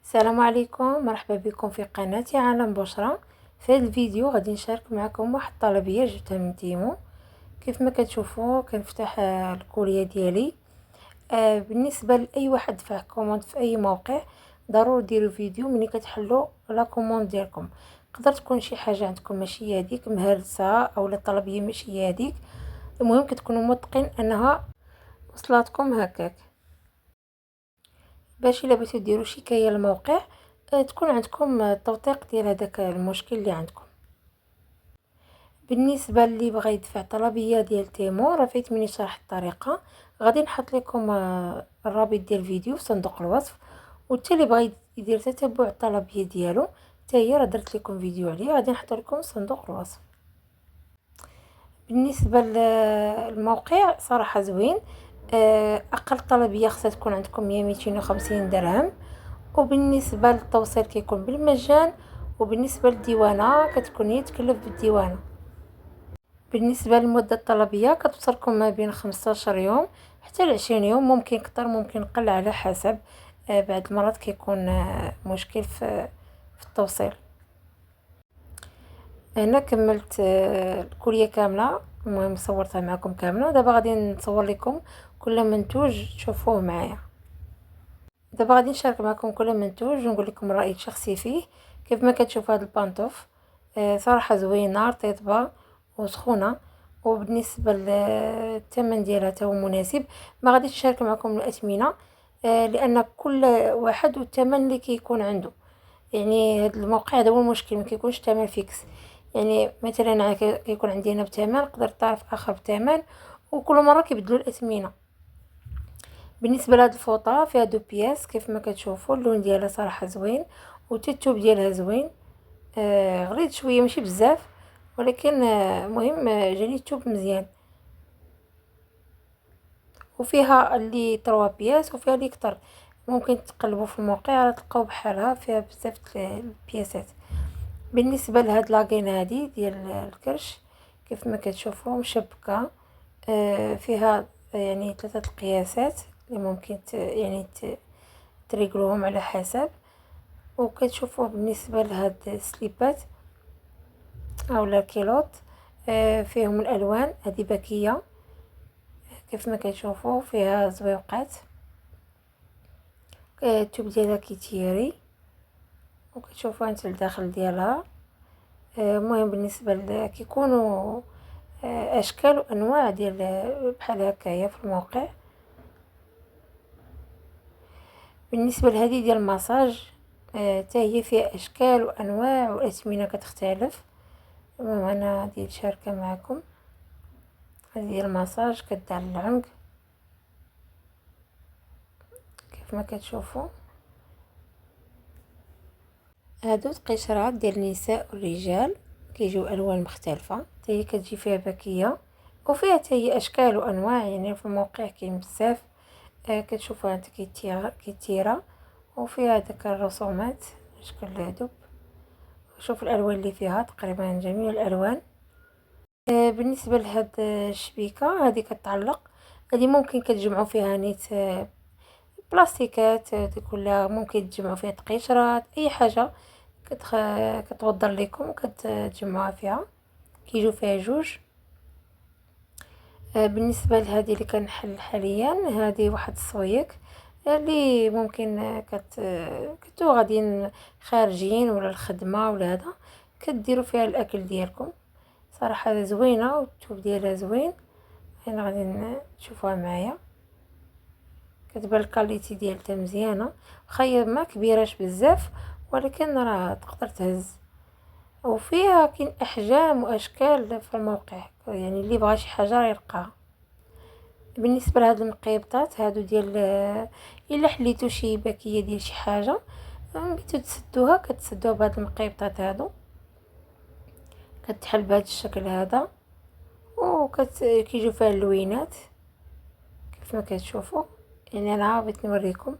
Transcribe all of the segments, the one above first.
السلام عليكم، مرحبا بكم في قناتي عالم بشرة. في هذا الفيديو غادي نشارك معكم واحد الطلبيه جبتها من تيمو. كيف ما كتشوفوا كنفتح الكوليه ديالي. بالنسبه لاي واحد دفع كوموند في اي موقع، ضروري ديروا فيديو ملي كتحلوا لا كوموند ديالكم. تقدر تكون شي حاجه عندكم ماشي هذيك مهرسه، او الطلبيه ماشي هذيك. المهم كتكونوا موثقين انها وصلاتكم هكاك. باش الا بغيتو ديروا شكايه للموقع، تكون عندكم التوثيق ديال هذاك المشكل اللي عندكم. بالنسبه اللي بغى يدفع طلبيه ديال تيمو، راه فايت مني شرح الطريقه. غادي نحط لكم الرابط ديال الفيديو في صندوق الوصف، وحتى اللي بغى يدير تتبع الطلبيه ديالو حتى هي راه درت لكم فيديو عليه، غادي نحط لكم صندوق الوصف. بالنسبه للموقع صراحه زوين. اقل طلبيه خصها تكون عندكم هي 250 درهم، وبالنسبه للتوصيل كيكون بالمجان، وبالنسبه للديوانه كتكون هي تكلف بالديوانه. بالنسبه للمده الطلبيه كتوصلكم ما بين 15 يوم حتى ل 20 يوم، ممكن كتر ممكن قل على حسب. بعض المرات كيكون مشكل في التوصيل. هنا كملت الكليه كامله، المهم صورتها معكم كامله. دابا غادي نصور لكم كل منتوج تشوفوه معايا. دابا غادي نشارك معكم كل منتوج ونقول لكم الراي الشخصي فيه. كيف ما كتشوفوا هذا البانطوف صراحه زوينه رطيبه وسخونه، وبالنسبه للثمن ديالها حتى هو مناسب. ما غاديش نشارك معكم الاثمنه لان كل واحد والثمن اللي كيكون عنده. يعني هذا الموقع هذا هو المشكل، ما كيكونش ثمن فيكس. يعني مثلا انا كيكون عندي انا بثمن، نقدر طرف اخر بثمن، وكل مره كيبدلوا الاثمنه. بالنسبه لهاد الفوطه فيها دو بياس كيف ما كتشوفوا، اللون ديالها صراحه زوين، والتوب ديالها زوين. غليظ شويه ماشي بزاف، ولكن مهم جاني التوب مزيان. وفيها اللي 3 بياس وفيها اللي كتر. ممكن تقلبوا في الموقع تلقاو بحالها فيها بزاف البياسات. بالنسبه لهاد لاكين هادي ديال الكرش، كيف ما كتشوفوا مشبكه. فيها يعني 3 القياسات اللي ممكن تريقلوهم على حسب. وكتشوفوا بالنسبه لهاد السليبات اولا الكيلوت، فيهم الالوان هذه باكيه كيف ما كتشوفوا، فيها زويقات. التوب ديالها كيتيري، وكتشوفوا انت الداخل ديالها. المهم بالنسبه كيكونوا اشكال وانواع ديال بحال هكايا في الموقع. بالنسبه لهذه ديال الماساج، حتى هي فيها اشكال وانواع واثمنه كتختلف. المهم انا غادي نشاركها معكم. هذه ديال الماساج كدعم العنق كيف ما كتشوفوا. هادو القشرات ديال النساء والرجال كيجيو الوان مختلفه، حتى هي كتجي فيها باكيه، وفيها حتى هي اشكال وانواع. يعني في الموقع كاين بزاف. كتشوفوا انت كيتيره وفيها داك الرسومات شكل هادوك. شوف الالوان اللي فيها تقريبا جميع الالوان. بالنسبه لهاد الشبيكه هذه كتعلق، هذه ممكن كتجمعوا فيها نيت بلاستيكات، كلها ممكن تجمعوا فيها قشرات اي حاجه كتوضر لكم كتجمعوها فيها. كيجيو فيها جوج. بالنسبه لهذه اللي كنحل حاليا، هذه واحد الصويك اللي ممكن كنتو غاديين خارجين ولا الخدمه ولا هذا، كديروا فيها الاكل ديالكم. صراحه زوينه والثوب ديالها زوين. هنا غادي تشوفوها معايا. كتبان الكاليتي ديالها مزيانه، خاية ما كبيراش بزاف، ولكن راه تقدر تهز. وفيها كاين احجام واشكال في الموقع، يعني اللي بغى شي حاجه يلقاها. بالنسبه لهاد المقيبطات هادو ديال الا حليتو شي باكيه ديال شي حاجه بغيتو تسدوها، كتسدوها بهاد المقيبطات هادو. كتحل بهذا الشكل هذا، كيجيو فيها اللوينات كيف ما كتشوفوا. يعني انا بغيت نوريكم،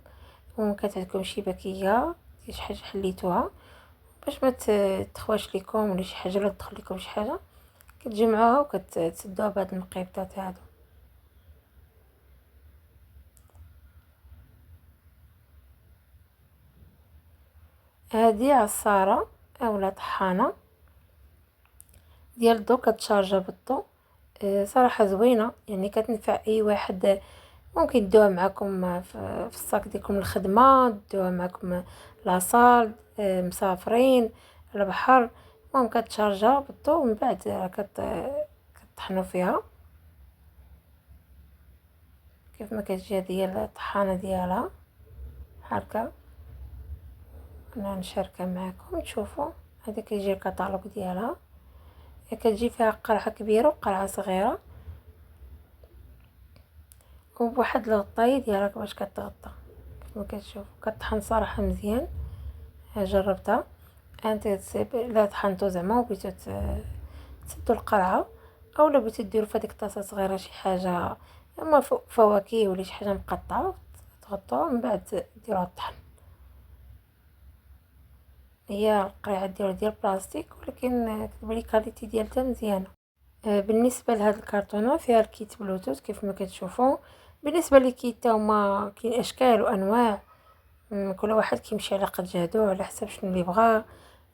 ممكن عندكم شي باكيه شي حاجه حليتوها باش ما تخواش لكم ولا شي حاجه ولا تدخل لكم شي حاجه، كتجمعوها وكتسدوها بهاد المقيبطات هادو. هذه عصارة اولا طحانة ديال الضو، كتشارجا بالضو. صراحة زوينة، يعني كتنفع اي واحد. ممكن ديوها معكم في الصاك ديالكم الخدمة، ديوها معكم لاصال، مسافرين البحر. المهم كتشارجا بالضو ومن بعد كطحنوا فيها كيف ما كتجي هذه الطحانة ديالها هكا. انا نشاركها معكم تشوفوا. هذا كيجي الكتالوج ديالها، كتجي فيها قرعة كبيرة وقرعة صغيرة وبواحد الغطاية ديالك باش كتغطى. كيف ما كتشوف كطحن صراحة مزيان. جربتها انت تسيب لا طحنتو زعما وبغيتو تسدو القرعة، اولا بغيتو ديرو في هذيك الطاسة صغيرة شي حاجة اما فواكه ولا شي حاجة مقطعة تغطوها من بعد ديروها الطحن. هي القريعة ديال بلاستيك ولكن كتبان لي كاليتي ديالها مزيانه. بالنسبه لهاد الكرتونه فيها الكيت بلوتوث كيف ما كتشوفوا. بالنسبه للكيت هما كاين اشكال وانواع، كل واحد كيمشي على قد جهدو على حسب شنو اللي بغا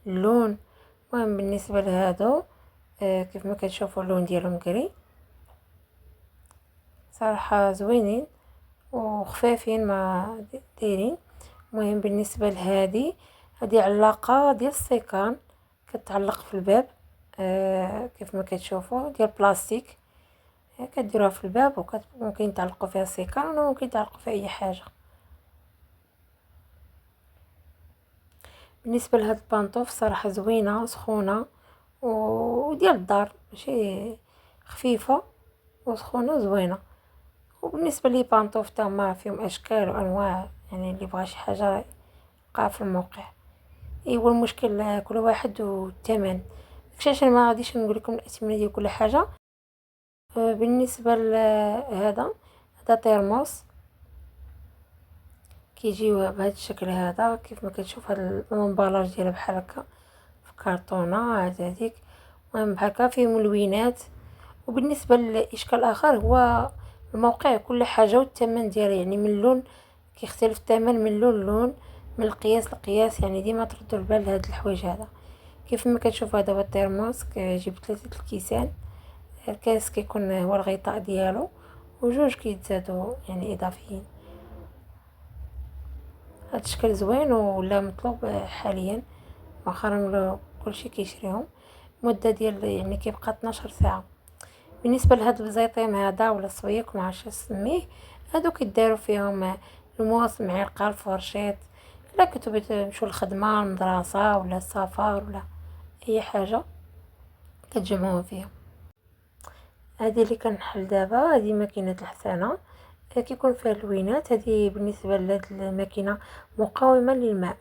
اللون. المهم بالنسبه لهادو كيف ما كتشوفوا اللون ديالهم كري، صراحه زوينين وخفافين ما دايرين. المهم بالنسبه لهذه، هذه علاقه ديال السيكان كتعلق في الباب. كيف ما كتشوفوا ديال بلاستيك، كديروها في الباب وممكن تعلقوا فيها السيكان ولا ممكن تعلقوا فيها اي حاجه. بالنسبه لهاد البانطوف صراحه زوينه سخونه وديال الدار، ماشي خفيفه وسخونه زوينه. وبالنسبه لي بانطوف تا هما فيهم اشكال وانواع، يعني اللي بغى شي حاجه يلقاها في الموقع. ايوا المشكل كل واحد والثمن. داكشي ما غاديش نقول لكم الاثمنه ديال كل حاجه. بالنسبه لهذا، هذا ترموس كيجيو بهذا الشكل هذا كيف ما كتشوف. هذا الامبالاج ديالها بحال هكا في كرتونه عاد هذيك. المهم بحال هكا فيه ملونات. وبالنسبه للاشكال الاخر هو الموقع كل حاجه والثمن ديالها، يعني من اللون كيختلف الثمن من لون لون، من القياس لقياس. يعني ديما تردوا البال لهاد الحوايج هذا. كيف ما كتشوف هذا هو الترموس كيجيب 3 الكيسان. الكاس كيكون هو الغطاء ديالو وجوج كيتزادوا يعني اضافيين. هاد الشكل زوين ولا مطلوب حاليا مؤخرا ولا كلشي كيشريهم. مده ديال يعني كيبقى 12 ساعه. بالنسبه لهاد البزيطيم هذا ولا الصويك ما عرفتش نسميه، هادو كيداروا فيهم المواس معلقه الفرشيط. الا كنتو تمشيو للخدمه المدرسه ولا السفر ولا اي حاجه كتجمعوهم فيهم. هذه اللي كنحل دابا هذه ماكينه الحسانه، كيكون فيها اللوينات. هذه بالنسبه لهاد الماكينه مقاومه للماء.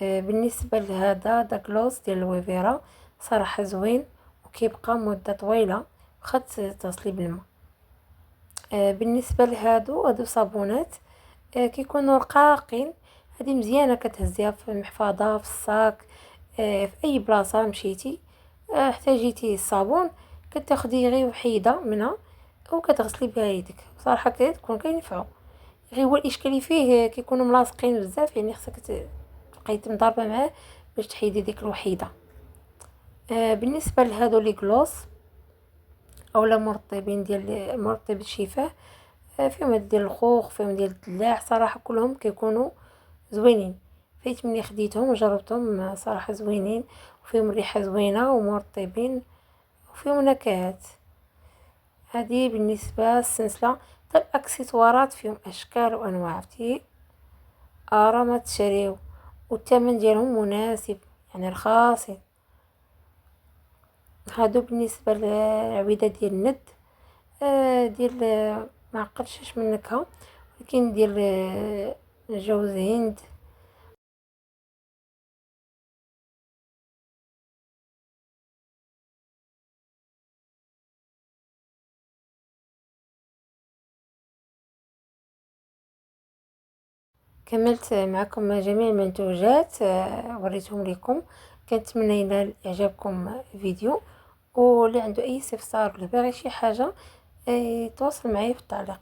بالنسبه لهذا داكلوز ديال الويفيرا صراحه زوين وكيبقى مده طويله واخا تصلي بالماء. بالنسبه لهادو صابونات كيكونوا رقاقين. هذه مزيانه كتهزيها في المحفظه في الصاك، في اي بلاصه مشيتي احتاجيتي الصابون كتاخدي غير وحيده منها وكتغسلي بها يدك. صراحه كتكون كينفعوا. غير هو الاشكالي فيه كيكونوا ملاصقين بزاف، يعني خصك تبقاي مضاربه معاه باش تحيدي ديك الوحيده. بالنسبه لهادو لي كلوس اولا مرطبين ديال مرطب الشفاه، فيهم ديال الخوخ فيهم ديال الدلاع. صراحه كلهم كيكونوا زوينين. فايت ملي خديتهم وجربتهم صراحه زوينين وفيهم ريحه زوينه ومرطبين وفيهم نكهات. هذه بالنسبه للسلسله. طيب اكسسوارات فيهم اشكال وانواع، عرفتي ارا ما تشريو والثمن ديالهم مناسب يعني رخاصين. هادو بالنسبه للعويده ديال الند، ديال ما عقلتش من نكهه ولكن ديال جوز هند. كملت معكم جميع المنتوجات وريتهم لكم. كنتمنى ينال اعجابكم الفيديو، واللي عنده اي استفسار ولا باغي شي حاجه يتواصل معايا في التعليق.